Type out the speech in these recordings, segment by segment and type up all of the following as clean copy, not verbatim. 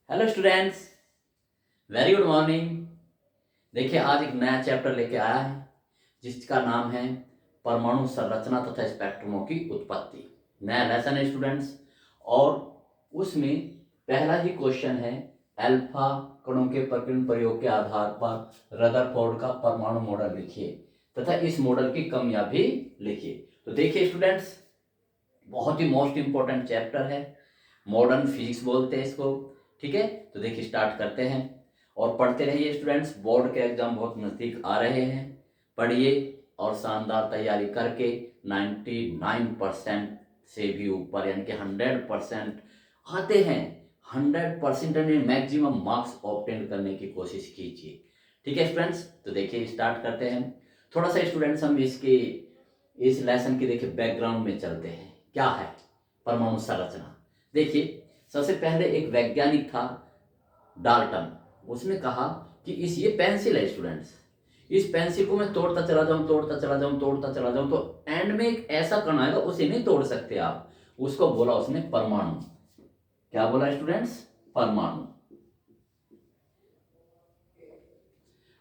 Hello students, very good morning. देखिए आज एक नया चैप्टर लेके आया है जिसका नाम है परमाणु संरचना तथा स्पेक्ट्रमों की उत्पत्ति। नया लेसन है स्टूडेंट्स, और उसमें पहला ही क्वेश्चन है अल्फा कणों के प्रकीर्णन प्रयोग के आधार पर रदरफोर्ड का परमाणु मॉडल लिखिए तथा इस मॉडल की कमियां भी लिखिए। तो देखिए स्टूडेंट्स, बहुत ही मोस्ट इंपॉर्टेंट चैप्टर है, मॉडर्न फिजिक्स बोलते हैं इसको। ठीक है, तो देखिए स्टार्ट करते हैं और पढ़ते रहिए स्टूडेंट्स। बोर्ड के एग्जाम बहुत नज़दीक आ रहे हैं, पढ़िए और शानदार तैयारी करके 99% से भी ऊपर यानी कि 100% आते हैं, 100% यानी मैक्सिमम मार्क्स ऑब्टेन करने की कोशिश कीजिए। ठीक है स्टूडेंट्स, तो देखिए स्टार्ट करते हैं। थोड़ा सा स्टूडेंट्स हम इस लेसन की देखिए बैकग्राउंड में चलते हैं। क्या है परमाणु संरचना? देखिए सबसे पहले एक वैज्ञानिक था डाल्टन, उसने कहा कि ये पेंसिल है स्टूडेंट्स, इस पेंसिल को मैं तोड़ता चला जाऊं तोड़ता चला जाऊं तोड़ता चला जाऊं तो एंड में एक ऐसा कण आएगा, उसे नहीं तोड़ सकते आप। उसको बोला उसने परमाणु। क्या बोला स्टूडेंट्स? परमाणु।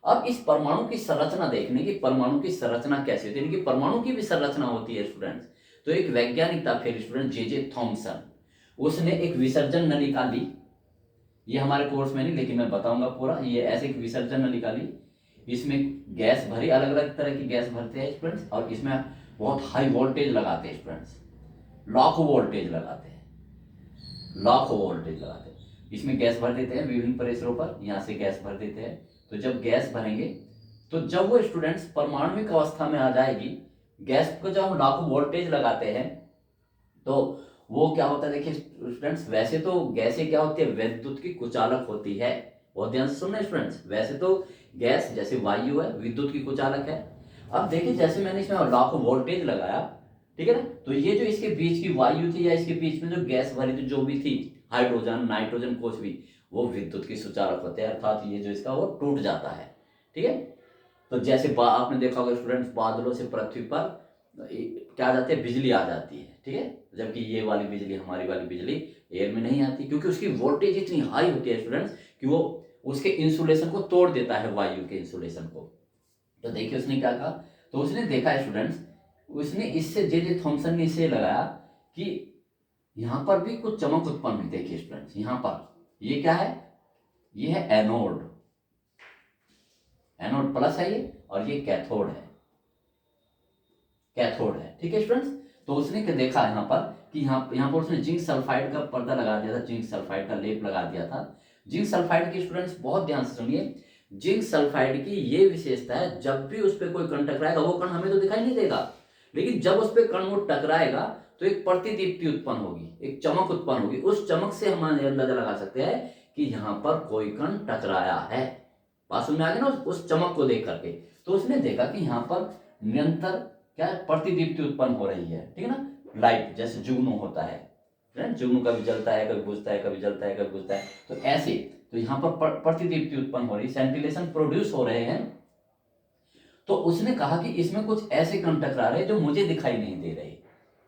अब इस परमाणु की संरचना देखने की, परमाणु की संरचना कैसी होती है, कि परमाणु की भी संरचना होती है स्टूडेंट्स। तो एक वैज्ञानिक था फिर स्टूडेंट जे थॉमसन, उसने एक विसर्जन नलिका ली। ये हमारे कोर्स में नहीं, लेकिन मैं बताऊंगा पूरा। ये ऐसे एक विसर्जन नलिका ली, इसमें गैस भरी, अलग अलग तरह की गैस भरते हैं स्टूडेंट्स, और इसमें बहुत हाई वोल्टेज लगाते हैं स्टूडेंट्स, लाखों वोल्टेज लगाते हैं, लाखों वोल्टेज लगाते हैं। इसमें गैस भर देते हैं विभिन्न प्रेशरों पर, यहाँ से गैस भर देते हैं। तो जब गैस भरेंगे तो जब वो स्टूडेंट्स परमाणुविक अवस्था में आ जाएगी, गैस को जब हम लाखों वोल्टेज लगाते हैं तो वो क्या होता है, देखिए स्टूडेंट्स, वैसे तो गैसें क्या होती है, विद्युत की कुचालक होती है। बहुत ध्यान से सुनना स्टूडेंट्स, वैसे तो गैस जैसे वायु है विद्युत की कुचालक है। अब देखिए जैसे मैंने इसमें लाखों वोल्टेज लगाया, ठीक है ना, तो ये जो इसके बीच की वायु थी या इसके बीच में जो गैस भरी थी जो भी थी, हाइड्रोजन नाइट्रोजन कुछ भी, वो विद्युत की सुचालक होते हैं, अर्थात ये जो इसका वो टूट जाता है। ठीक है, तो जैसे आपने देखा होगा स्टूडेंट्स, बादलों से पृथ्वी पर क्या आ जाती है, बिजली आ जाती है। ठीक है, जबकि ये वाली बिजली, हमारी वाली बिजली एयर में नहीं आती, क्योंकि उसकी वोल्टेज इतनी हाई होती है स्टूडेंट्स कि वो उसके इंसुलेशन को तोड़ देता है, वायु के इंसुलेशन को। तो देखिए उसने क्या कहा, तो उसने देखा स्टूडेंट्स, उसने इससे जे थॉमसन ने इसे लगाया कि यहां पर भी कुछ चमक उत्पन्न हुई। देखिए स्टूडेंट्स, यहां पर ये क्या है, ये है एनोड, एनोड प्लस है ये, और ये कैथोड है, कैथोड है। ठीक है स्टूडेंट्स, तो उसने क्या देखा यहाँ पर कि यहाँ पर उसने जिंक सल्फाइड का पर्दा लगा दिया था, जिंक सल्फाइड का लेप लगा दिया था। जिंक सल्फाइड की स्टूडेंट्स बहुत ध्यान से सुनिए, जिंक सल्फाइड की ये विशेषता है, जब भी उस पर कोई कण टकराएगा, वो कण हमें तो दिखाई नहीं देगा, लेकिन जब उस पर कण वो टकराएगा तो एक प्रतिदीप्ति उत्पन्न होगी, एक चमक उत्पन्न होगी। उस चमक से हम अंदाजा लगा सकते हैं कि यहाँ पर कोई कण टकराया है। बात समझ में आ गई ना, उस चमक को देख करके। तो उसने देखा कि यहाँ पर निरंतर क्या है, प्रतिदीप्ति उत्पन्न हो रही है। ठीक है ना, लाइट जैसे जुगनू होता है, जुगनू कभी जलता है कभी बुझता है, कभी जलता है कभी बुझता है, तो ऐसे तो यहाँ पर प्रतिदीप्ति उत्पन्न हो रही, सेंटिलेशन प्रोड्यूस हो रहे हैं। तो उसने कहा कि इसमें कुछ ऐसे कण टकरा रहे जो मुझे दिखाई नहीं दे रहे।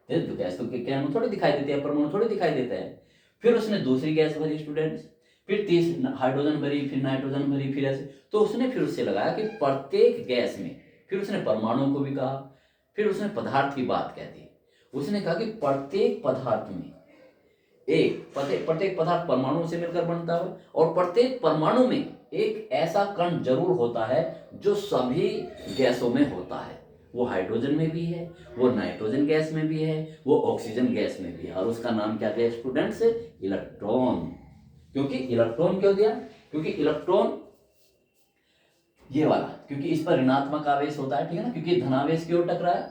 गैस तो क्या थोड़ी दिखाई देती है, परमाणु थोड़ी दिखाई देता है। फिर उसने दूसरी गैस भरी स्टूडेंट्स, फिर तीसरी हाइड्रोजन भरी, फिर नाइट्रोजन भरी, फिर ऐसे। तो उसने फिर उससे लगाया कि प्रत्येक गैस में, फिर उसने परमाणु को भी कहा, फिर उसने पदार्थ की बात कह दी। उसने कहा कि प्रत्येक पदार्थ में प्रत्येक पदार्थ परमाणु से मिलकर बनता है, और प्रत्येक परमाणु में एक ऐसा कण जरूर होता है जो सभी गैसों में होता है। वो हाइड्रोजन में भी है, वो नाइट्रोजन गैस में भी है, वो ऑक्सीजन गैस में भी है, और उसका नाम क्या दिया स्टूडेंट्स? इलेक्ट्रॉन। क्योंकि इलेक्ट्रॉन क्यों दिया? क्योंकि इलेक्ट्रॉन ये वाला, क्योंकि इस पर ऋणात्मक आवेश होता है। ठीक है ना, क्योंकि धनावेश की ओर टकराया,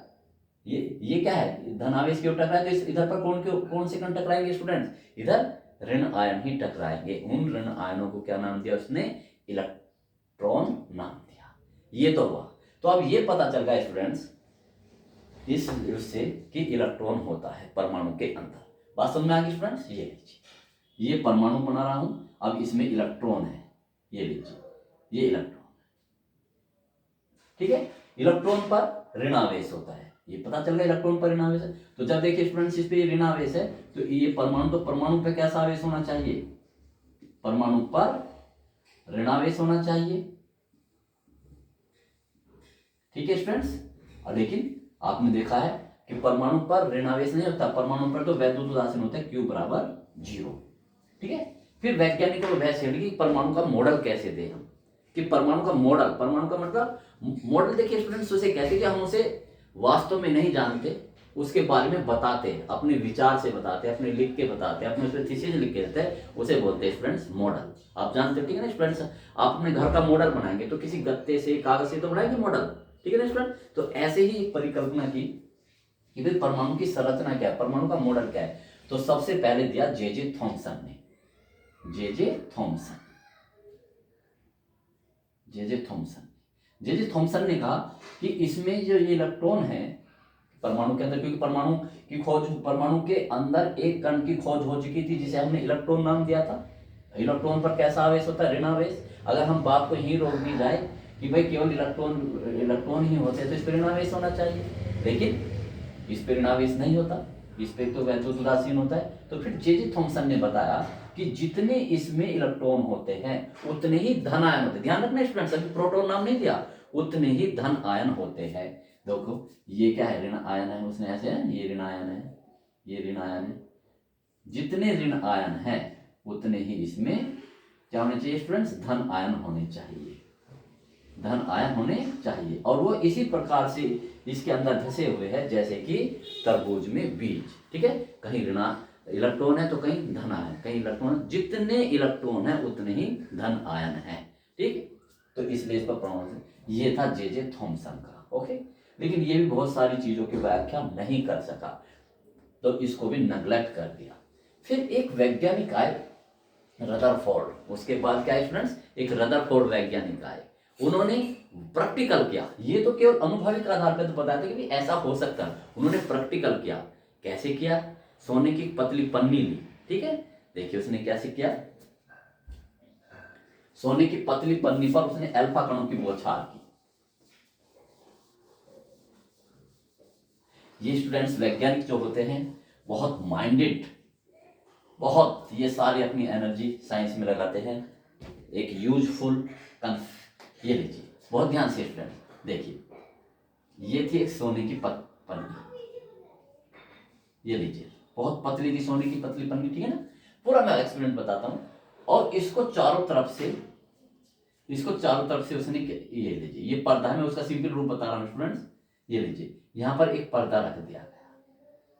ये क्या है, धनावेश की ओर टकराए, तो इधर पर कौन से कण टकराएंगे स्टूडेंट्स? इधर ऋण आयन ही टकराएंगे। उन ऋण आयनों को क्या नाम दिया उसने? इलेक्ट्रॉन नाम दिया। ये तो हुआ। तो अब ये पता चल गया स्टूडेंट्स इस उससे कि इलेक्ट्रॉन होता है परमाणु के अंदर। बात समझ में आ गई स्टूडेंट्स? ये लीजिए, ये परमाणु बना रहा हूं, अब इसमें इलेक्ट्रॉन है, ये लीजिए, ये इलेक्ट्रॉन। ठीक है, इलेक्ट्रॉन पर ऋणावेश होता है, ये पता चल गया इलेक्ट्रॉन पर ऋणावेश है। तो जब देखिए स्टूडेंट्स इस पे ऋणावेश है, तो ये परमाणु, तो परमाणु पे कैसा आवेश होना चाहिए? परमाणु पर ऋणावेश होना चाहिए। ठीक है स्टूडेंट्स। और लेकिन आपने देखा है कि परमाणु पर ऋणावेश नहीं होता, परमाणु पर तो वैद्युत उदासीन होता है, Q बराबर 0। ठीक है। फिर वैज्ञानिकों को बहस छिड़ी कि परमाणु का मॉडल कैसे दें हम, कि परमाणु का मॉडल, परमाणु का मतलब मॉडल देखिए स्टूडेंट्स, उसे कहते हैं कि हम उसे वास्तव में नहीं जानते, उसके बारे में बताते हैं, अपने विचार से बताते हैं, अपने लिख के बताते हैं, अपने उसमें थीसिस लिख के देते हैं, उसे बोलते हैं स्टूडेंट्स मॉडल। आप जानते हो, ठीक है ना स्टूडेंट्स। आप अपने घर का मॉडल बनाएंगे तो किसी गत्ते से, कागज से तो बनाएंगे मॉडल, ठीक है ना स्टूडेंट। तो ऐसे ही एक परिकल्पना की कि भाई परमाणु की संरचना क्या है, परमाणु का मॉडल क्या है। तो सबसे पहले दिया जे थॉमसन ने, जे थॉमसन थॉमसन ने कहा कि इसमें जो ये इलेक्ट्रॉन है परमाणु के अंदर, क्योंकि परमाणु के अंदर एक कण की खोज हो चुकी थी जिसे हमने इलेक्ट्रॉन नाम दिया था। इलेक्ट्रॉन पर कैसा आवेश होता है, ऋणावेश। अगर हम बात को यहीं रोक दी जाए कि भाई केवल इलेक्ट्रॉन ही होते तो इस पर ऋणावेश होना चाहिए, लेकिन इस पर ऋणावेश नहीं होता, इस पर तो वैद्युत उदासीन होता है। तो फिर जे थॉमसन ने बताया कि जितने इसमें इलेक्ट्रॉन होते हैं उतने ही धन आयन होते हैं। ध्यान रखना स्टूडेंट्स, अभी प्रोटॉन नाम नहीं दिया, उतने ही धन आयन होते हैं। देखो ये क्या है, ऋण आयन है, उसने ऐसे है, ये ऋण आयन है, ये ऋण आयन है। जितने ऋण आयन हैं उतने ही इसमें क्या होने चाहिए स्टूडेंट्स, धन आयन होने चाहिए, धन आयन होने चाहिए। और वो इसी प्रकार से इसके अंदर धसे हुए हैं जैसे कि तरबूज में बीज। ठीक है, कहीं ऋण इलेक्ट्रॉन है तो कहीं धन आयन, कहीं इलेक्ट्रॉन, जितने इलेक्ट्रॉन है उतने ही धन आयन है। ठीक, तो इसलिए इस पर प्रमाण, ये था जे थॉमसन का। ओके, लेकिन ये भी बहुत सारी चीजों की व्याख्या नहीं कर सका, तो इसको भी नेग्लेक्ट कर दिया। फिर एक वैज्ञानिक आए रदरफोर्ड, उसके बाद क्या है स्टूडेंट्स, एक रदरफोर्ड वैज्ञानिक आए, उन्होंने प्रैक्टिकल किया। ये तो केवल अनुभविक आधार पर तो बताया था कि भी ऐसा हो सकता है, उन्होंने प्रैक्टिकल किया। कैसे किया, सोने की पतली पन्नी ली, ठीक है, देखिए उसने कैसे किया, सोने की पतली पन्नी पर उसने अल्फा कणों की बौछार की। ये स्टूडेंट्स वैज्ञानिक जो होते हैं बहुत माइंडेड, बहुत ये सारे अपनी एनर्जी साइंस में लगाते हैं, एक यूजफुल ये लीजिए बहुत ध्यान से स्टूडेंट देखिए, ये थी एक सोने की पन्नी, ये लीजिए बहुत पतली थी सोने की पतली पन्नी, ठीक है ना। पूरा मैं एक्सपेरिमेंट बताता हूँ। और इसको चारों तरफ से उसने ये लीजिए, ये पर्दा है, मैं उसका सिंपल रूप बता रहा हूँ स्टूडेंट्स। ये लीजिए यहाँ पर एक पर्दा रख दिया गया,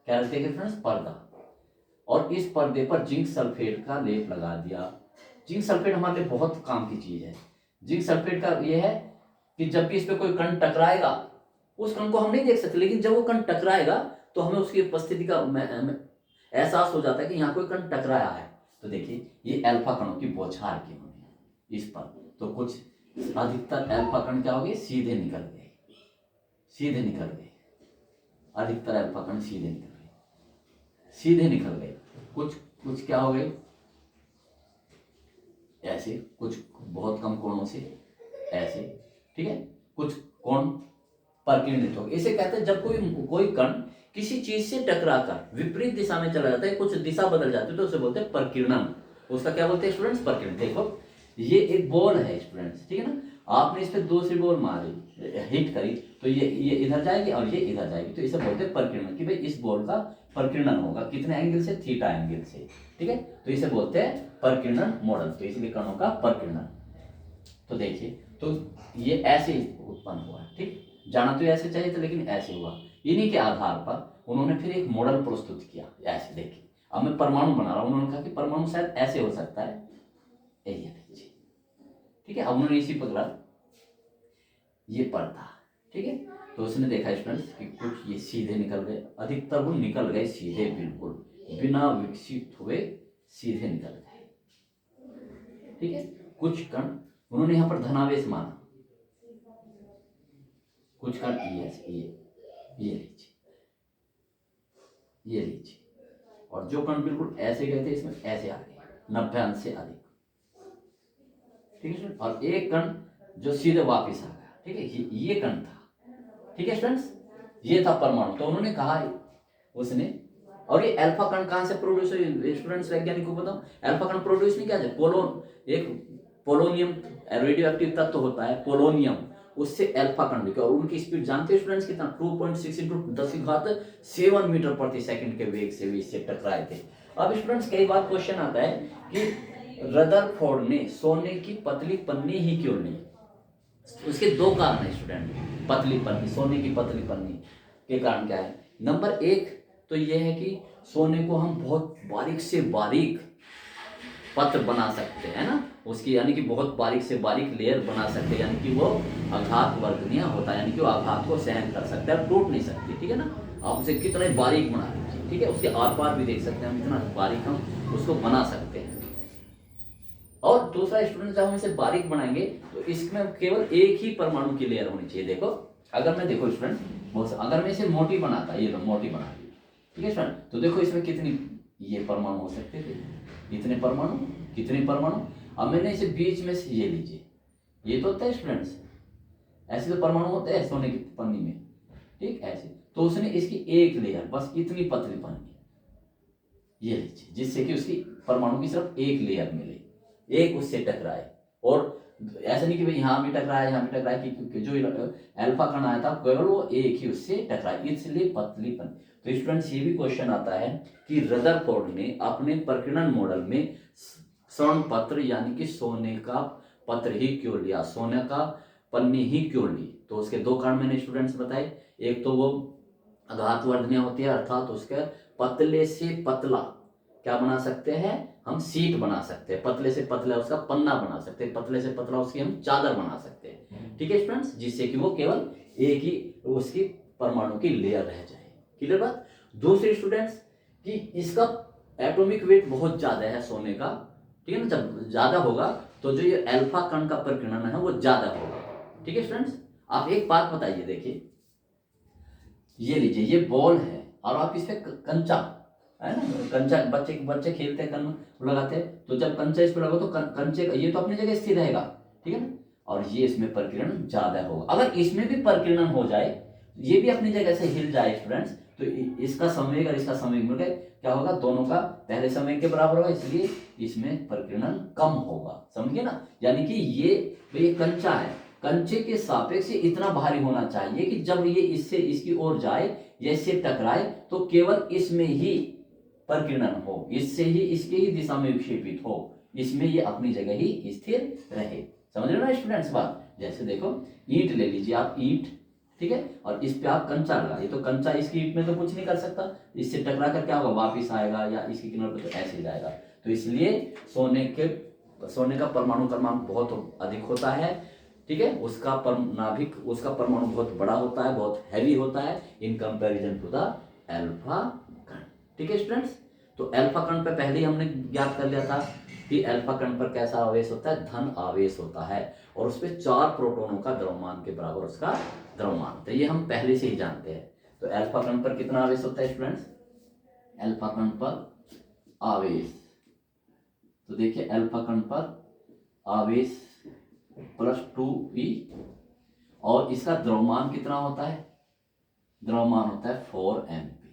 क्या रख दिया फ्रेंड्स, पर्दा। और इस पर्दे पर जिंक सल्फेट का लेप लगा दिया। जिंक सल्फेट हमारे लिए बहुत काम की चीज है। जिंक सल्फेट का ये है कि जब भी इस पे कोई कण टकराएगा, उस कण को हम नहीं देख सकते, लेकिन जब वो कण टकराएगा तो हमें उसकी उपस्थिति का एहसास हो जाता है कि यहाँ कोई कण टकराया है। तो देखिए ये अल्फा कणों की बौछार की होनी इस पर, तो कुछ अधिकतर अल्फा कण क्या हो गए, सीधे निकल गए, अधिकतर अल्फा कण सीधे निकल गए, कुछ क्या हो गए ऐसे, कुछ बहुत कम कोणों से ऐसे, ठीक है, कुछ कोण परकीर्णित हो गए। इसे कहते हैं जब कोई कण किसी चीज से टकराकर विपरीत दिशा में चला जाता है, कुछ दिशा बदल जाती है, तो उसे बोलते हैं परकीर्णन। उसका क्या बोलते हैं स्टूडेंट्स, परकीर्णन। देखो ये एक बॉल है स्टूडेंट्स, ठीक है ना, आपने इस पे दूसरी बॉल मारी, हिट करी, तो ये इधर जाएगी और ये इधर जाएगी, तो इसे बोलते हैं परकीर्णन, कि भाई इस बॉल का परकीर्णन होगा कितने एंगल से, थीटा एंगल से, ठीक है, तो इसे बोलते हैं परकीर्णन मॉडल। तो इसलिए कणों का परकीर्णन। तो देखिए, तो ये ऐसे उत्पन्न हुआ, ठीक, जाना तो ऐसे चाहिए था लेकिन ऐसे हुआ। इन्हीं के आधार पर उन्होंने फिर एक मॉडल प्रस्तुत किया। ऐसे देखिए, अब मैं परमाणु बना रहा हूं, उन्होंने कहा कि परमाणु शायद ऐसे हो सकता है, ये देखिए, ठीक है। अब उन्होंने इसी पकड़ा ये पर्दा, ठीक है, तो उसने देखा स्टूडेंट्स कि कुछ ये सीधे निकल गए, अधिकतर वो निकल गए सीधे, बिल्कुल बिना विकसित हुए सीधे निकल गए, ठीक है। कुछ कण उन्होंने यहां पर धनावेश माना, कुछ कण ये लीजिए, और जो कण बिल्कुल ऐसे गए थे इसमें ऐसे आ गए 90 अंश से अधिक, ठीक है। और एक कण जो सीधे वापस आ गया, ठीक है, ये कण था, ठीक है स्टूडेंट्स, ये था परमाणु। तो उन्होंने कहा, उसने और ये अल्फा कण कहाँ से प्रोड्यूस हुई स्टूडेंट्स, वैज्ञानिक को बताओ। अल्फा कण प्रोड्यूस नहीं किया जाए, एक पोलोनियम रेडियो एक्टिव तत्व होता है पोलोनियम, उससे अल्फा कण निकले और उनकी स्पीड जानते हैं स्टूडेंट्स कितना, 2.6 इंटू 10⁻7 मीटर प्रति सेकंड के वेग से भी इससे टकराए थे। अब स्टूडेंट्स कई बार क्वेश्चन आता है कि रदरफोर्ड ने सोने की पतली पन्नी ही क्यों ली। उसके दो कारण है स्टूडेंट, पतली पन्नी, सोने की पतली पन्नी के कारण क्या है। नंबर एक तो यह है कि सोने को हम बहुत बारीक से बारीक पत्र बना सकते हैं ना, उसकी यानी कि बहुत बारीक से बारीक लेयर बना सकते हैं, यानी कि वो आघात वर्धनीय होता है, यानी कि वो आघात को सहन कर सकता है, टूट नहीं सकती, ठीक है ना। आप उसे कितने बारीक बना लीजिए, ठीक है, उसके आर पार भी देख सकते हैं हम, इतना बारीक हम उसको बना सकते हैं। और दूसरा स्टूडेंट, जब हम इसे बारीक बनाएंगे तो इसमें केवल एक ही परमाणु की लेयर होनी चाहिए। देखो अगर मैं, देखो स्टूडेंट, अगर मैं इसे मोटी बनाता, ये लो मोटी बना ली, ठीक है स्टूडेंट, तो देखो इसमें कितनी ये परमाणु हो सकते थे, इतने परमाणु, कितने परमाणु। अब मैंने इसे बीच में से ये लीजिए, ये तो होता है स्टूडेंट्स, ऐसे तो परमाणु होते हैं सोने की पन्नी में, ठीक ऐसे, तो उसने इसकी एक लेयर, बस इतनी पतली पन्नी ये लीजिए, जिससे कि उसकी परमाणु की सिर्फ एक लेयर मिले, एक उससे टकराए। और ऐसा नहीं कि भाई यहाँ भी टकराया यहाँ भी टकराया, क्योंकि जो अल्फा कण आया था केवल वो एक ही उससे टकराया, इसलिए पतलीपन। तो स्टूडेंट्स ये भी क्वेश्चन आता है कि रदरफोर्ड ने अपने प्रकीर्णन मॉडल में स्वर्ण पत्र यानी कि सोने का पत्र ही क्यों लिया, सोने का पन्नी ही क्यों ली। तो उसके दो कारण मैंने स्टूडेंट्स बताए, एक तो वो आघात वर्धनीय होती है, अर्थात उसके पतले से पतला क्या बना सकते हैं हम, सीट बना सकते हैं, पतले से पतला उसका पन्ना बना सकते हैं, पतले से पतला उसकी हम चादर बना सकते हैं, ठीक है स्टूडेंट्स, जिससे कि वो केवल एक ही उसकी परमाणु की लेयर रह जाए। क्लियर बात। दूसरे स्टूडेंट्स कि इसका एटॉमिक वेट बहुत ज्यादा है सोने का, ठीक है ना, जब ज्यादा होगा तो जो ये अल्फा कण का प्रकीर्णन है वो ज्यादा होगा, ठीक है स्टूडेंट्स। आप एक बात बताइए, देखिए ये लीजिए, ये बॉल है और आप इस पे कंचा है ना, कंचा बच्चे बच्चे खेलते हैं, कन लगाते हैं, तो जब कंचा इस पर लगा तो कंचे ये तो अपनी जगह स्थिर रहेगा, ठीक है ना, और ये इसमें प्रकीर्णन ज्यादा होगा। अगर इसमें भी प्रकीर्णन हो जाए, ये भी अपनी जगह से हिल जाए स्टूडेंट्स, तो इसका संवेग और इसका संवेग मिलकर क्या होगा, दोनों का पहले संवेग के बराबर होगा, इसलिए इसमें प्रकीर्णन कम होगा, समझिए ना। यानी कि ये कंचा है, कंचे के सापेक्ष इतना भारी होना चाहिए कि जब ये इससे इसकी ओर जाए या इससे टकराए तो केवल इसमें ही प्रकीर्णन हो, इससे ही इसके ही दिशा में विक्षेपित हो, इसमें ये अपनी जगह ही स्थिर रहे। समझ रहे हो ना स्टूडेंट्स बात। जैसे देखो ईंट ले लीजिए आप, ईंट, ठीक है, और इस पे आप कंचा लगाइए, तो कंचा इसकी ईंट में तो कुछ नहीं कर सकता, इससे टकरा कर क्या होगा, वापिस आएगा या इसकी किनारे पर तो ऐसे जाएगा। तो इसलिए सोने का परमाणु क्रमांक बहुत अधिक होता है, ठीक है, उसका नाभिक, उसका परमाणु बहुत बड़ा होता है, बहुत हैवी होता है in comparison to the alpha कण, ठीक है स्टूडेंट्स। तो अल्फा कण पे पहले ही हमने ज्ञात कर लिया था कि अल्फा कण पर कैसा आवेश होता है, धन आवेश होता है, और उस पर 4 प्रोटॉनों का द्रव्यमान के बराबर उसका द्रव्यमान, तो ये हम पहले से ही जानते हैं। तो अल्फा कण पर कितना आवेश होता है स्टूडेंट्स, अल्फा कण पर आवेश, तो देखिए अल्फा कण पर आवेश +2e, और इसका द्रव्यमान कितना होता है, द्रव्यमान होता है 4mp,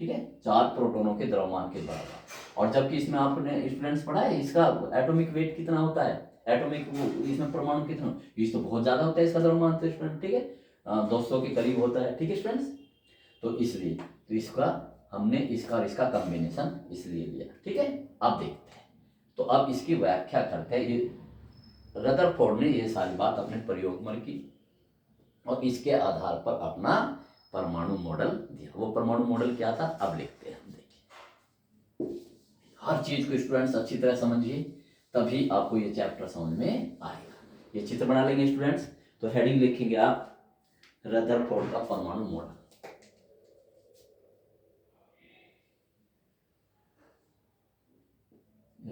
ठीक है, 4 प्रोटॉनों के द्रव्यमान के बराबर। और जबकि इसमें आपने स्टूडेंट्स पढ़ा है इसका एटॉमिक वेट कितना होता है, एटॉमिक इसमें परमाणु कितना, इस तो बहुत ज्यादा होता है इसका द्रव्यमान, तो स्टूडेंट ठीक है 200 के करीब होता है, ठीक है स्टूडेंट्स। तो इसलिए तो इसका हमने इसका और इसका कॉम्बिनेशन इसलिए लिया, ठीक है। अब देखते हैं, तो अब इसकी व्याख्या करते हैं। ये रदरफोर्ड ने ये सारी बात अपने प्रयोग में की और इसके आधार पर अपना परमाणु मॉडल दिया। वो परमाणु मॉडल क्या था, अब लिखते हैं हम। देखिए हर चीज को स्टूडेंट्स अच्छी तरह समझिए, तभी आपको ये चैप्टर समझ में आएगा। ये चित्र बना लेंगे स्टूडेंट्स, तो हेडिंग लिखेंगे आप रदरफोर्ड का परमाणु मॉडल।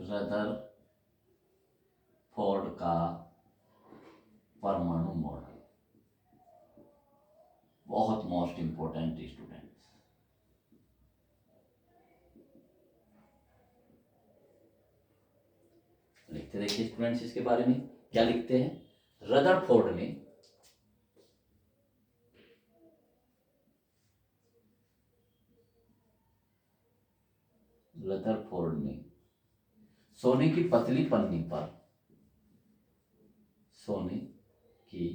रदरफोर्ड का परमाणु मॉडल बहुत मोस्ट इंपोर्टेंट स्टूडेंट्स। लिखते देखिए स्टूडेंट्स, इसके बारे में क्या लिखते हैं। रदरफोर्ड ने रदरफोर्ड ने सोने की पतली पन्नी पर, सोने की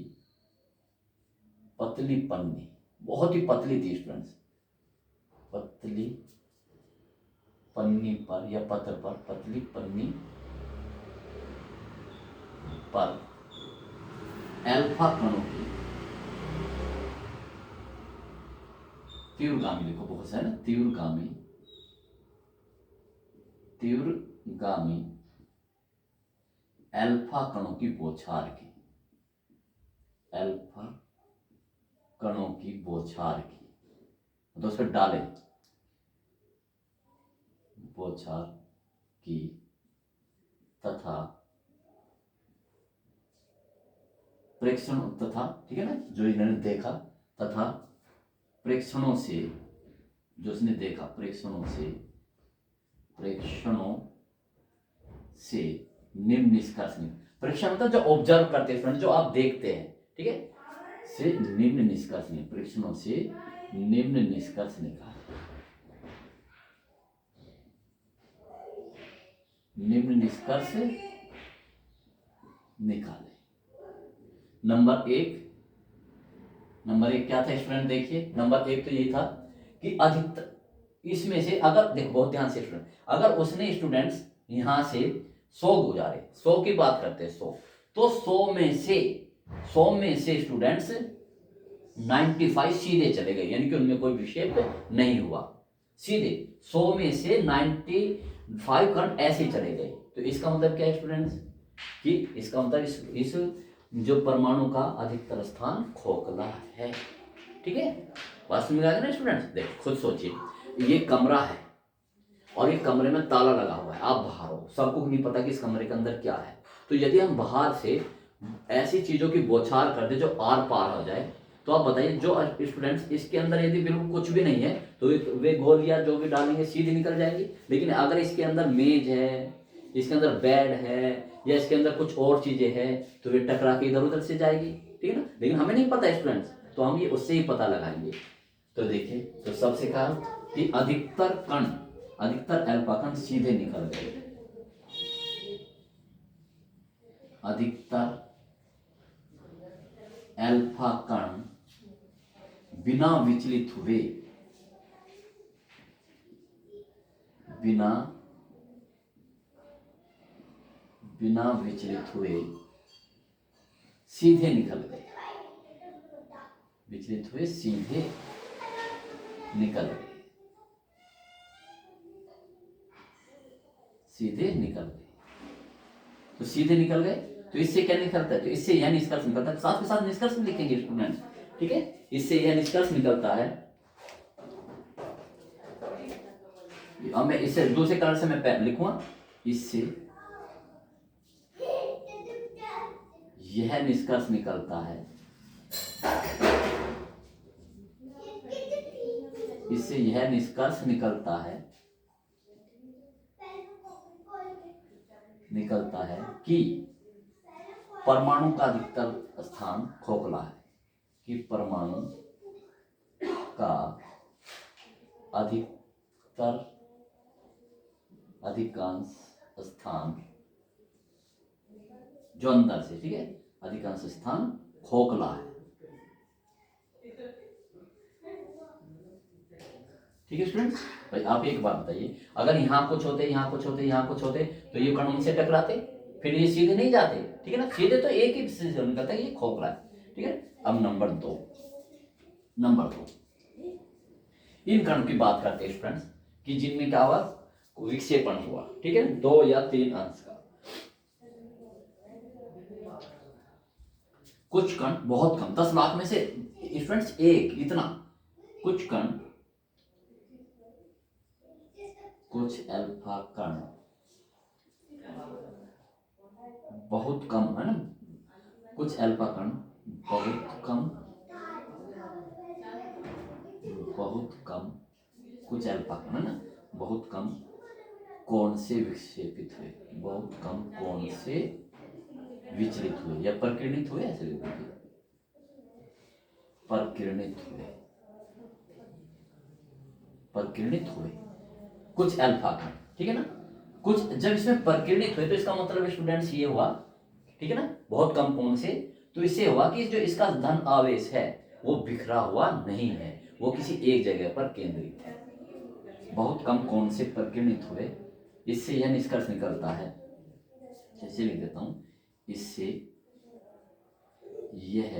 पतली पन्नी, बहुत ही पतली थी स्टूडेंट्स, पतली पन्नी पर या पत्र पर, पतली पन्नी पर अल्फा कणों की तीव्रगामी, देखो बहुत सा है ना, तीव्रगामी अल्फा कणों की बौछार की, अल्फा कणों की बौछार की, तो उस पर डाले, बौछार की तथा प्रेक्षण, तथा ठीक है ना, जो इन्होंने देखा, तथा प्रेक्षणों से, जो उसने देखा, प्रेक्षणों से निम्न निष्कर्ष निकाले। परीक्षण मतलब जो ऑब्जर्व करते हैं, जो आप देखते हैं, ठीक है, से निम्न निष्कर्ष निकाले, परीक्षणों से निम्न निष्कर्ष निकाले, निम्न निष्कर्ष निकाले। नंबर एक क्या था स्टूडेंट, देखिए नंबर एक तो यही था कि अधिकतर इसमें से, अगर देखो बहुत ध्यान से स्टूडेंट, अगर उसने स्टूडेंट्स यहां से 100 गुजारे, 100 की बात करते हैं, 100, तो 100 में से स्टूडेंट्स 95 सीधे चले गए, यानी कि उनमें कोई विक्षेप नहीं हुआ, सीधे 100 में से 95 कण ऐसे चले गए। तो इसका मतलब क्या है स्टूडेंट्स, कि इसका मतलब इस जो परमाणु का अधिकतर स्थान खोखला है, ठीक है, बात समझ आ गई ना स्टूडेंट्स। देखो खुद सोचिए, ये कमरा है और ये कमरे में ताला लगा हुआ है, आप बाहर हो, सबको नहीं पता कि इस कमरे के अंदर क्या है, तो यदि हम बाहर से ऐसी चीजों की बौछार कर दे जो आर पार हो जाए, तो आप बताइए जो स्टूडेंट्स इसके अंदर यदि बिल्कुल कुछ भी नहीं है तो वे गोलियां जो भी डालेंगे सीधे निकल जाएंगी, लेकिन अगर इसके अंदर मेज है, इसके अंदर बेड है, या इसके अंदर कुछ और चीजें हैं, तो वे टकरा के इधर उधर से जाएगी, ठीक है ना, लेकिन हमें नहीं पता स्टूडेंट्स, तो हम ये उससे ही पता लगाएंगे। तो देखिए, तो सबसे कहा कि अधिकतर अल्फा कण सीधे निकल गए, अधिकतर अल्फा कण बिना विचलित हुए, बिना विचलित हुए सीधे निकल गए, विचलित हुए सीधे निकल गए, सीधे निकल गए। तो सीधे निकल गए, तो इससे क्या निकलता है, तो इससे यह निष्कर्ष निकलता है, साथ के साथ निष्कर्ष भी लिखेंगे स्टूडेंट्स, ठीक है, इससे यह निष्कर्ष निकलता है। अब मैं इसे दूसरे कलर से मैं लिखूंगा, इससे यह निष्कर्ष निकलता है, इससे यह निष्कर्ष निकलता है कि परमाणु का अधिकतर स्थान खोखला है, कि परमाणु का अधिकांश स्थान जो अंदर से, ठीक है, अधिकांश स्थान खोखला है, ठीक है स्टूडेंट्स। भाई आप एक बात बताइए, अगर यहाँ कुछ होते, यहाँ कुछ होते, यहाँ कुछ होते, तो ये कण उनसे टकराते, फिर ये सीधे नहीं जाते, ठीक है ना, सीधे तो एक ही से निकलता है, ये खोखला है, ठीक है। अब नंबर दो, इन कण की बात करते हैं स्टूडेंट्स, कि जिनमें क्या हुआ, विक्षेपण हुआ, ठीक है, 2 या 3 अंश का। कुछ कण बहुत कम, 10 लाख में से स्टूडेंट्स एक, इतना, कुछ कण, कुछ अल्फा कण बहुत कम, है ना, कुछ अल्फा कण बहुत कम, कुछ अल्फा कण, है ना, बहुत कम कोण से विक्षेपित हुए, बहुत कम कोण से विचलित हुए या प्रकीर्णित हुए, ऐसे लिखिए, प्रकीर्णित हुए कुछ अल्फा कण, ठीक है ना। कुछ जब इसमें प्रकीर्णित हुए तो इसका मतलब स्टूडेंट्स ये हुआ, ठीक है ना, बहुत कम कोण से, तो इससे हुआ कि जो इसका धन आवेश है वो बिखरा हुआ नहीं है, वो किसी एक जगह पर केंद्रित है। बहुत कम कोण से प्रकीर्णित हुए, इससे यह निष्कर्ष निकलता है, जैसे लिख देता हूं, इससे यह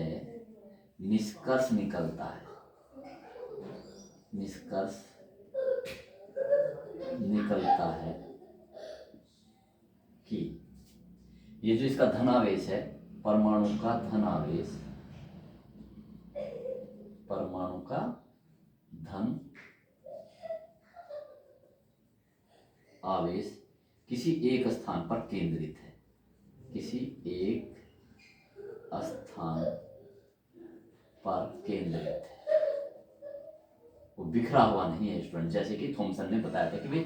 निष्कर्ष निकलता है, निष्कर्ष निकलता है कि ये जो इसका धनावेश है, परमाणु का धनावेश, परमाणु का धन आवेश किसी एक स्थान पर केंद्रित है, किसी एक स्थान पर केंद्रित है, वो बिखरा हुआ नहीं है स्टूडेंट। जैसे कि थॉमसन ने बताया था कि भाई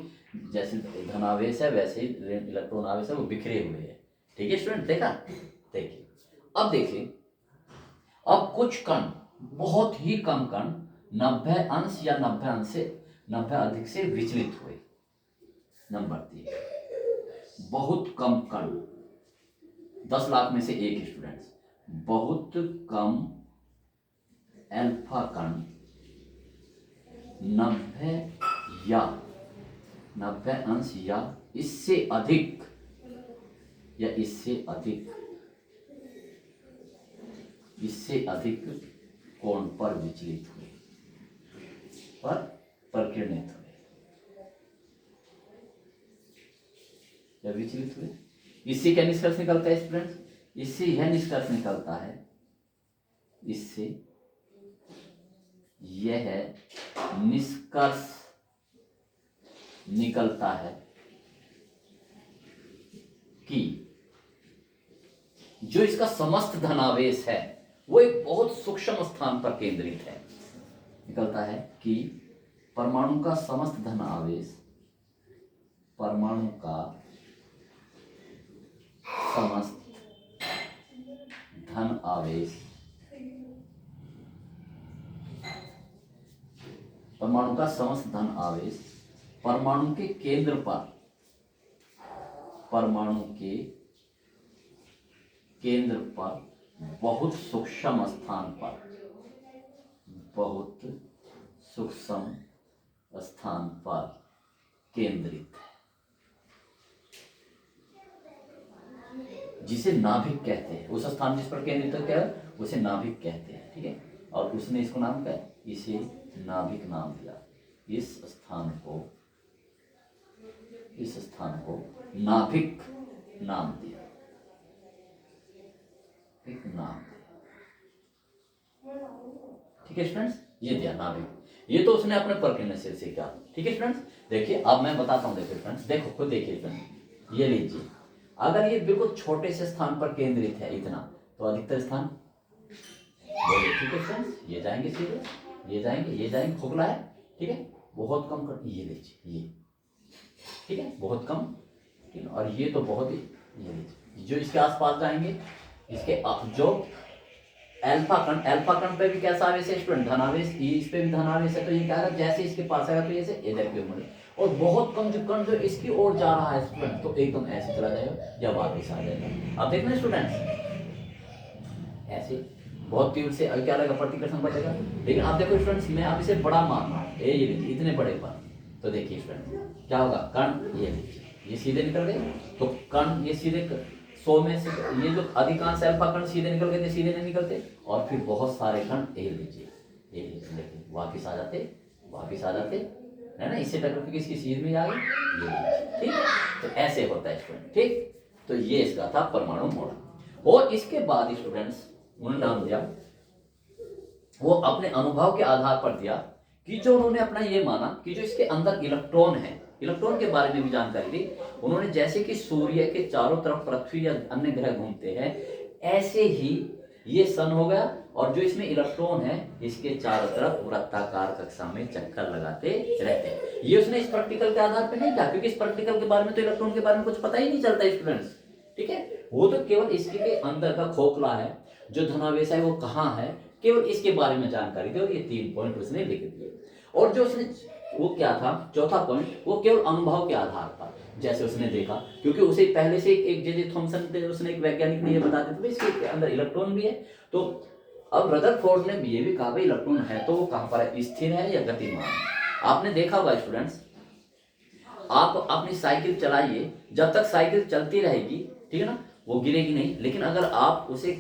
जैसे धनावेश है वैसे ही इलेक्ट्रॉन आवेश है, वो बिखरे हुए हैं। ठीक है स्टूडेंट, देखा। देखिए अब देखिए, अब कुछ कण, बहुत ही कम कण 90 अंश या 90 अंश से 90 अधिक से विचलित हुए। नंबर 3, बहुत कम कण, 10 लाख में से एक स्टूडेंट्स, बहुत कम अल्फा कण 90 या 90 अंश या इससे अधिक, या इससे अधिक कोण पर विचलित हुए, पर प्रकीर्णित हुए या विचलित हुए। इससे क्या निष्कर्ष निकलता है स्टूडेंट्स? इससे यह निष्कर्ष निकलता है, इससे यह निष्कर्ष निकलता है कि जो इसका समस्त धनावेश है वो एक बहुत सूक्ष्म स्थान पर केंद्रित है। निकलता है कि परमाणु का समस्त धनावेश, परमाणु का समस्त धन आवेश, परमाणु का समस्त धन आवेश परमाणु के केंद्र पर, परमाणु के केंद्र पर बहुत सूक्ष्म स्थान पर, बहुत सूक्ष्म स्थान पर केंद्रित है, जिसे नाभिक कहते हैं। उस स्थान जिस पर केंद्रित है क्या है, उसे नाभिक कहते हैं। ठीक है, और उसने इसको नाम क्या है, इसे नाभिक नाम दिया। इस स्थान को नाभिक नाम दिया, एक नाम दिया। ठीक है स्टूडेंट्स, ये दिया नाभिक। ये तो उसने अपने प्रकीर्णन से सीखा। ठीक है स्टूडेंट्स, देखिए अब मैं बताता हूं। देखिए फ्रेंड्स, देखो खुद देखिए फ्रेंड्स, ये लीजिए, अगर ये बिल्कुल छोटे से स्थान पर केंद्रित है इतना, तो अधिकतर स्थान बोलिए। ठीक है फ्रेंड्स, ये जाएंगे सीधे, ये जाएंगे, खोखला है। ठीक है, बहुत कम कर, ये लीजिए, ये ठीक है, बहुत कम। ठीक है, और ये तो बहुत ही, ये लीजिए, जो इसके आसपास जाएंगे, इसके जो अल्फा कण पे भी कैसा आवेश है स्टूडेंट, धनावेश। इस पे भी धनावेश है, तो ये क्या है, जैसे इसके पास आएगा तो ये इधर की ओर, और बहुत कम जो कण जो इसकी ओर जा रहा है स्टूडेंट, तो एकदम ऐसे चला जाएगा या वापस आ जाएगा। अब देखना स्टूडेंट्स, ऐसे बहुत तीव्र से क्या लगेगा, प्रतिकर्षण बढ़ेगा। लेकिन आप देखो स्टूडेंट्स, मैं अब इसे बड़ा मान रहा हूं, ये लीजिए इतने बड़े पर, तो देखिए स्टूडेंट क्या होगा, कण ये लीजिए, ये सीधे निकल गए, तो कण ये सीधे 100 में से ये जो अधिकांश अल्फा कण सीधे निकल गए थे, सीधे नहीं निकलते, और फिर बहुत सारे कण ये लीजिए, देखिए वापिस आ जाते है ना, इससे टक्कर के किसकी सीध में आ गई, ये लीजिए। ठीक है, तो ऐसे होता है स्टूडेंट। ठीक, तो ये इसका था परमाणु मॉडल। और इसके बाद स्टूडेंट्स उन्होंने नाम दिया, वो अपने अनुभव के आधार पर दिया कि जो उन्होंने अपना ये माना कि जो इसके अंदर इलेक्ट्रॉन है, इलेक्ट्रॉन के बारे में भी जानकारी दी उन्होंने। जैसे कि सूर्य के चारों तरफ पृथ्वी या अन्य ग्रह घूमते हैं, ऐसे ही ये सन हो गया, और जो इसमें इलेक्ट्रॉन है इसके चारों तरफ वृत्ताकार कक्षा में चक्कर लगाते रहते हैं। ये उसने इस प्रैक्टिकल के आधार पर नहीं किया, क्योंकि इस प्रैक्टिकल के बारे में तो इलेक्ट्रॉन के बारे में कुछ पता ही नहीं चलता स्टूडेंट्स। ठीक है, वो तो केवल इसके अंदर का खोखला है, जो धनावेश है वो कहाँ है, केवल इसके बारे में जानकारी दी, और ये 3 पॉइंट उसने लिख दिए। और जो उसने वो क्या था, चौथा पॉइंट, वो केवल अनुभव के आधार पर जैसे उसने देखा, क्योंकि उसे पहले से एक जे थॉमसन थे, उसने एक वैज्ञानिक ने ये बता दिया था इसके अंदर इलेक्ट्रॉन भी है। तो अब रदरफोर्ड ने ये भी कहा भाई इलेक्ट्रॉन है तो वो कहाँ पर है, स्थिर है या गतिमान है। आपने देखा होगा स्टूडेंट्स, आप अपनी साइकिल चलाइए, जब तक साइकिल चलती रहेगी, ठीक है ना, वो गिरेगी नहीं, लेकिन अगर आप उसे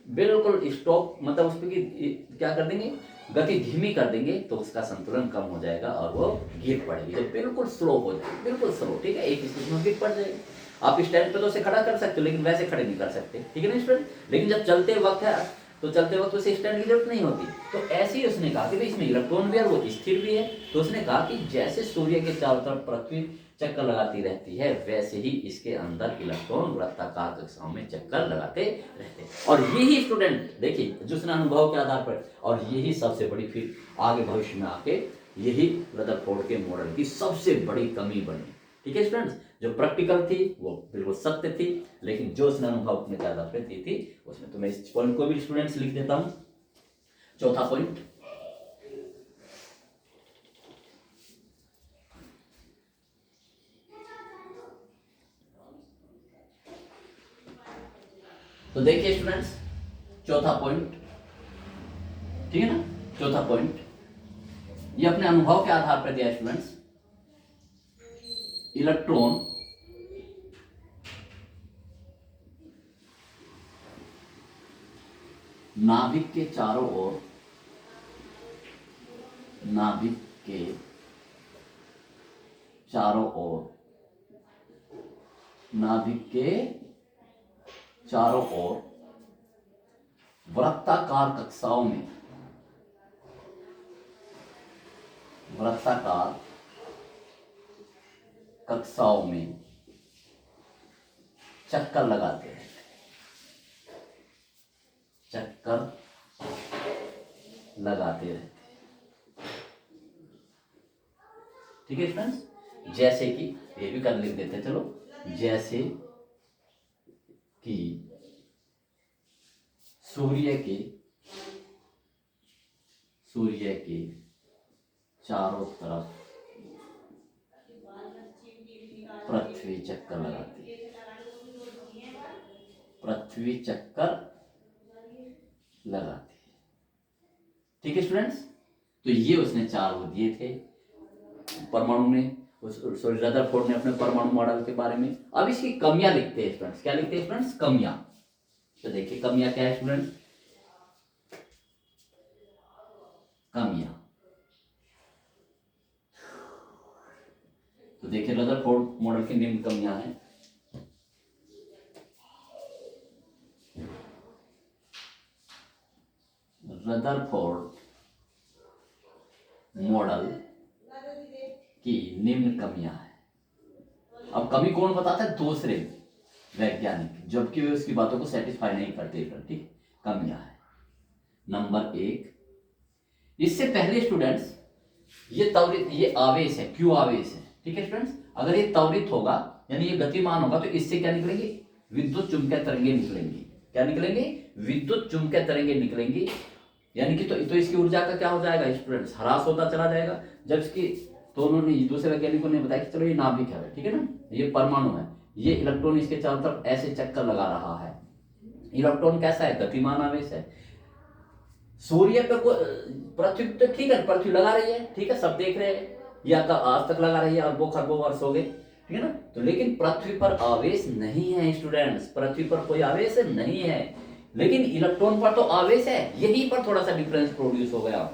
बिल्कुल स्टॉप, मतलब उस पर क्या कर देंगे, गति धीमी कर देंगे, तो उसका संतुलन कम हो जाएगा और वो गिर पड़ेगी, तो बिल्कुल स्लो हो जाएगी, बिल्कुल स्लो, ठीक है, एक स्थिति में गिर पड़ जाएगी। आप स्टैंड पे तो उसे खड़ा कर सकते हो, लेकिन वैसे खड़े नहीं कर सकते, ठीक है ना स्टूडेंट। लेकिन जब चलते वक्त है तो चलते वक्त उसे स्टैंड की जरूरत नहीं होती। तो ऐसे ही उसने कहा कि भाई इसमें इलेक्ट्रॉन भी है और वो स्थिर भी है। तो उसने कहा कि जैसे सूर्य के चारों तरफ पृथ्वी चक्कर लगाती रहती है, वैसे ही इसके अंदर इलेक्ट्रॉन वृत्ताकार कक्षाओं में चक्कर लगाते रहते हैं। और यही स्टूडेंट देखिए, जिसने अनुभव के आधार पर, और यही सबसे बड़ी फिर आगे भविष्य में आके यही रदरफोर्ड के मॉडल की सबसे बड़ी कमी बनी, ठीक है स्टूडेंट्स। जो प्रैक्टिकल थी वो बिल्कुल सत्य थी, लेकिन जो उसने अनुभव में ज्यादा पे दी थी उसमें। तो मैं इस पॉइंट को भी स्टूडेंट्स लिख देता हूं, चौथा पॉइंट। तो देखिए स्टूडेंट्स, चौथा पॉइंट, ठीक है ना, चौथा पॉइंट ये अपने अनुभव के आधार पर दिया स्टूडेंट्स। इलेक्ट्रॉन नाभिक के चारों ओर, नाभिक के चारों ओर, नाभिक के चारों ओर वृत्ताकार कक्षाओं में, वृत्ताकार कक्षाओं में चक्कर लगाते हैं, चक्कर लगाते रहते, ठीक है फ्रेंड्स। जैसे कि ये भी कर लिख देते हैं, चलो, जैसे कि सूर्य के चारों तरफ पृथ्वी चक्कर लगाती है, पृथ्वी चक्कर लगाती है, ठीक है स्टूडेंट्स। तो ये उसने चार वो दिए थे परमाणु में, सॉरी रदरफोर्ड ने अपने परमाणु मॉडल के बारे में। अब इसकी कमियां लिखते हैं स्टूडेंट्स, क्या लिखते हैं स्टूडेंट्स, कमियां। तो देखिए कमियां क्या है स्टूडेंट्स, कमियां। तो देखिए रदरफोर्ड मॉडल की निम्न कमियां हैं। रदरफोर्ड मॉडल की निम्न कमियां हैं। अब कमी कौन बताता है, दूसरे वैज्ञानिक, जबकि वे उसकी बातों को सेटिस्फाई नहीं करते, ठीक। कमियां है, नंबर एक, इससे पहले स्टूडेंट्स ये त्वरित, ये आवेश है, क्यों आवेश है, ठीक है स्टूडेंट्स। अगर ये त्वरित होगा यानी ये गतिमान होगा, तो इससे क्या निकलेंगे, विद्युत चुंबकीय तरंगे निकलेंगी। क्या निकलेंगे, विद्युत चुंबकीय तरंगे निकलेंगी, यानी कि तो इसकी ऊर्जा का क्या हो जाएगा स्टूडेंट्स, ह्रास होता चला जाएगा। जब इसकी, तो उन्होंने दूसरे वैज्ञानिकों ने बताया कि चलो ये नाभिक है, ठीक है ना, ये परमाणु है, ये इलेक्ट्रॉन इसके चारों तरफ ऐसे चक्कर लगा रहा है। इलेक्ट्रॉन कैसा है, गतिमान आवेश है। सूर्य पे पृथ्वी तो ठीक है, पृथ्वी लगा रही है, ठीक है, सब देख रहे हैं, या आज तक लगा रही है और वो खरबों वर्ष हो गए, ठीक है ना। तो लेकिन पृथ्वी पर आवेश नहीं है स्टूडेंट्स, पृथ्वी पर कोई आवेश नहीं है, लेकिन इलेक्ट्रॉन पर तो आवेश है। यहीं पर थोड़ा सा डिफरेंस प्रोड्यूस हो गया।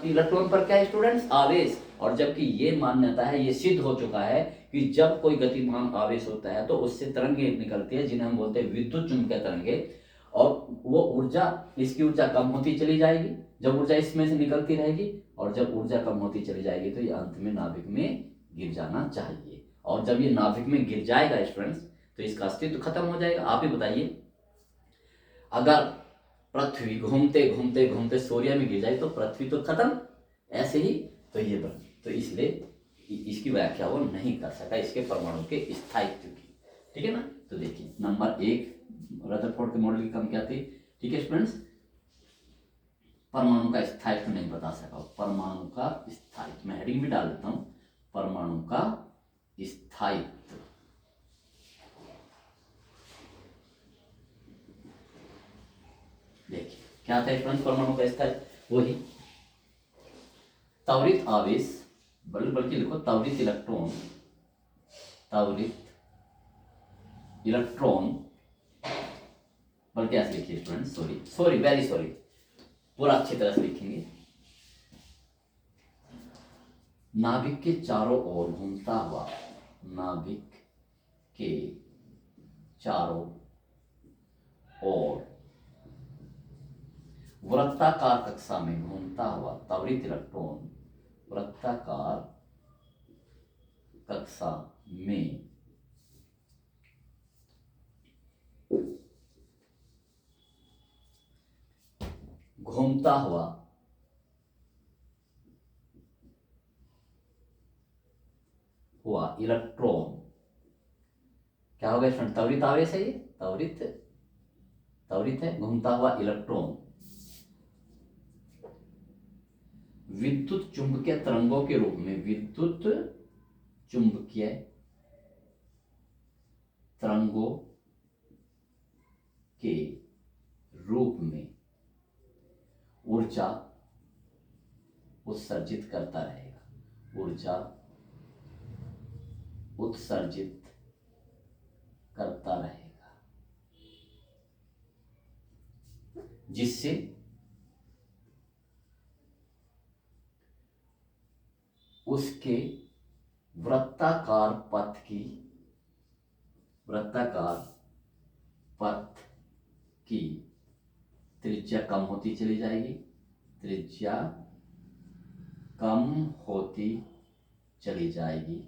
इलेक्ट्रॉन पर क्या है स्टूडेंट्स, आवेश। और जबकि ये मान्यता है, ये सिद्ध हो चुका है कि जब कोई गतिमान आवेश होता है तो उससे तरंगे निकलती है, जिन्हें हम बोलते हैं विद्युत चुंबकीय तरंगे। और वो ऊर्जा, इसकी ऊर्जा कम होती चली जाएगी जब ऊर्जा इसमें से निकलती रहेगी, और जब ऊर्जा कम होती चली जाएगी तो ये अंत में नाभिक में गिर जाना चाहिए। और जब ये नाभिक में गिर जाएगा स्टूडेंट्स, तो इसका अस्तित्व खत्म हो जाएगा। आप ही बताइए, अगर पृथ्वी घूमते घूमते घूमते सूर्य में गिर जाए तो पृथ्वी तो खत्म, ऐसे ही तो ये बन, तो इसलिए इसकी व्याख्या वो नहीं कर सका इसके परमाणु के स्थायित्व की, ठीक है ना। तो देखिए नंबर एक, रदरफोर्ड के मॉडल की कम क्या थी, ठीक है स्टूडेंट्स। परमाणु का स्थायित्व नहीं बता सका। परमाणु का स्थायित्व, मैं हेडिंग भी डाल देता हूं, परमाणु का स्थायित्व। देखिए क्या था स्टूडेंट्स परमाणु का स्थायित्व, वही त्वरित आवेश, बल्कि लिखो त्वरित इलेक्ट्रॉन, त्वरित इलेक्ट्रॉन, बल्कि ऐसे लिखिए स्टूडेंट्स, सॉरी वेरी सॉरी, पूरा अच्छी तरह से लिखेंगे। नाभिक के चारों ओर घूमता हुआ, नाभिक के चारों ओर वृत्ताकार कक्षा में घूमता हुआ त्वरित इलेक्ट्रॉन वृत्ताकार कक्षा में घूमता हुआ इलेक्ट्रॉन क्या होगा स्टूडेंट, त्वरित आवेश है, ये त्वरित है, घूमता हुआ इलेक्ट्रॉन विद्युत चुंबकीय तरंगों के रूप में, विद्युत चुंबकीय तरंगों के रूप में ऊर्जा उत्सर्जित करता रहेगा, ऊर्जा उत्सर्जित करता रहेगा, जिससे उसके वृत्ताकार पथ की त्रिज्या कम होती चली जाएगी, त्रिज्या कम होती चली जाएगी,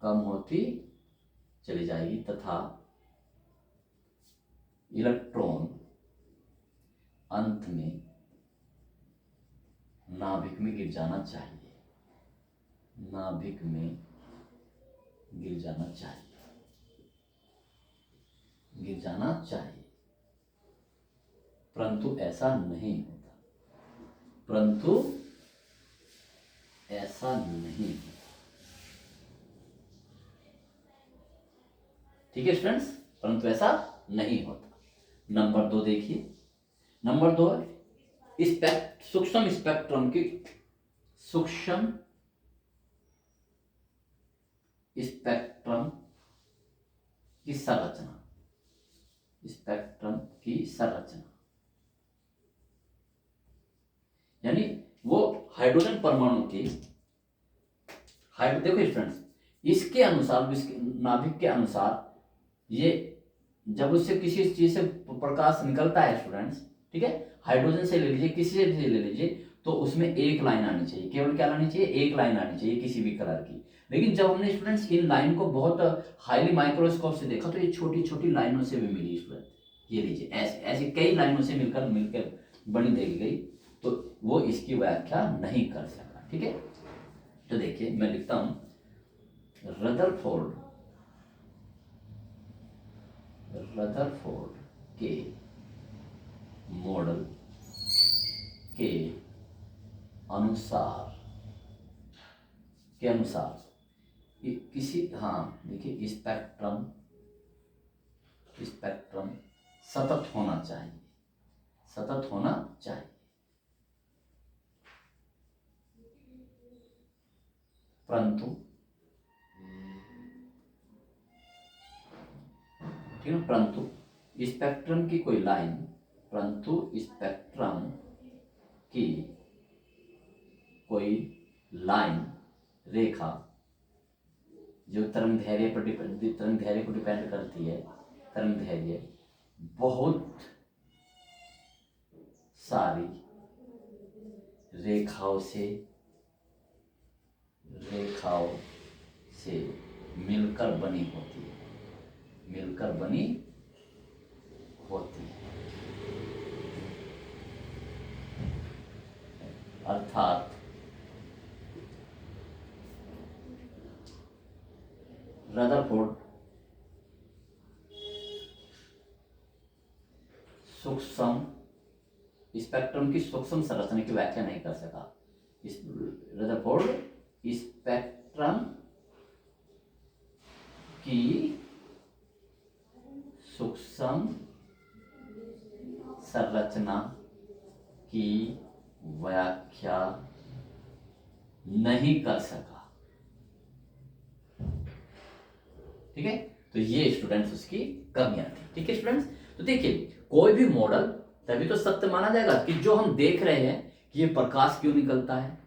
कम होती चली जाएगी तथा इलेक्ट्रॉन अंत में नाभिक में गिर जाना चाहिए, नाभिक में गिर जाना चाहिए, गिर जाना चाहिए, परंतु ऐसा नहीं होता, परंतु ऐसा नहीं होता। ठीक है स्टूडेंट्स, परंतु ऐसा नहीं होता। नंबर 2 देखिए, नंबर 2 सूक्ष्म स्पेक्ट्रम की, सूक्ष्म स्पेक्ट्रम की संरचना, स्पेक्ट्रम की संरचना, यानी वो हाइड्रोजन परमाणु की देखो स्टूडेंट्स, इसके अनुसार, नाभिक के अनुसार, ये जब उससे किसी चीज से प्रकाश निकलता है स्टूडेंट्स, ठीक है, हाइड्रोजन से ले लीजिए, किसी से भी ले लीजिए, तो उसमें एक लाइन आनी चाहिए, केवल क्या लानी चाहिए, एक लाइन आनी चाहिए किसी भी कलर की। लेकिन जब हमने स्टूडेंट्स इन लाइन को बहुत हाईली माइक्रोस्कोप से देखा तो ये छोटी छोटी लाइनों से भी मिली स्टूडेंट, ये लीजिए ऐसे ऐसे कई लाइनों से मिलकर बनी देखी गई, तो वो इसकी व्याख्या नहीं कर सका। ठीक है, तो देखिए मैं लिखता हूं रदरफोर्ड के मॉडल के अनुसार किसी, हाँ देखिए, स्पेक्ट्रम सतत होना चाहिए, सतत होना चाहिए, परंतु ठीक है, परंतु स्पेक्ट्रम की कोई लाइन, परंतु स्पेक्ट्रम की कोई लाइन, रेखा जो तरंग धैर्य को डिपेंड करती है, तरंग धैर्य बहुत सारी रेखाओं से मिलकर बनी होती है, मिलकर बनी होती है, अर्थात रदरफोर्ड सूक्ष्म स्पेक्ट्रम की सूक्ष्म संरचना की व्याख्या नहीं कर सका। रदरफोर्ड स्पेक्ट्रम की सूक्ष्म संरचना की व्याख्या नहीं कर सका। ठीक है, तो ये स्टूडेंट्स उसकी कमियां थी। ठीक है स्टूडेंट्स, तो देखिए कोई भी मॉडल तभी तो सत्य माना जाएगा कि जो हम देख रहे हैं कि ये प्रकाश क्यों निकलता है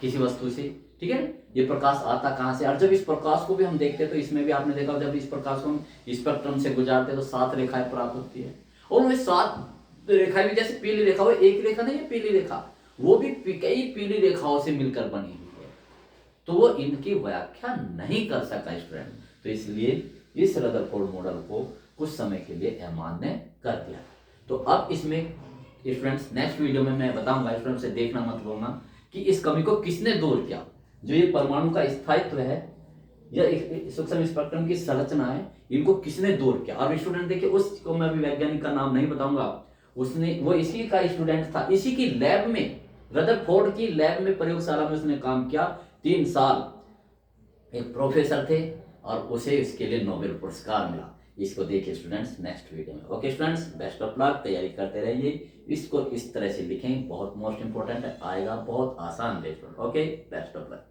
किसी वस्तु से, ठीक है, ये प्रकाश आता कहां से, और जब इस प्रकाश को भी हम देखते हैं तो इसमें भी आपने देखा जब इस प्रकाश को हम स्पेक्ट्रम से गुजारते हैं तो 7 रेखाएं प्राप्त होती है, और वो 7 रेखाएं भी जैसे पीली रेखा, वो एक रेखा नहीं है पीली रेखा, वो भी कई पीली रेखाओं से मिलकर बनी हुई है, तो वो इनकी व्याख्या नहीं कर सका स्टूडेंट। तो इसलिए इस रदरफोर्ड मॉडल को कुछ समय के लिए अमान्य कर दिया। तो अब इसमें स्टूडेंट्स नेक्स्ट वीडियो में मैं बताऊंगा, स्टूडेंट से देखना मत भूलना कि इस कमी को किसने दूर किया, जो ये परमाणु का स्थायित्व है या सूक्ष्म स्पेक्ट्रम की संरचना है, इनको किसने दूर किया। और स्टूडेंट देखिए उसको मैं अभी वैज्ञानिक का नाम नहीं बताऊंगा, उसने वो इसी का स्टूडेंट था, इसी की लैब में, रदरफोर्ड की लैब में प्रयोगशाला में उसने काम किया 3 साल, एक प्रोफेसर थे और उसे इसके लिए नोबेल पुरस्कार मिला। इसको देखिए स्टूडेंट्स नेक्स्ट वीडियो में। Okay students, best of luck, तैयारी करते रहिए, इसको इस तरह से लिखें, बहुत मोस्ट इंपोर्टेंट है, आएगा बहुत आसान है student. Okay, best of luck.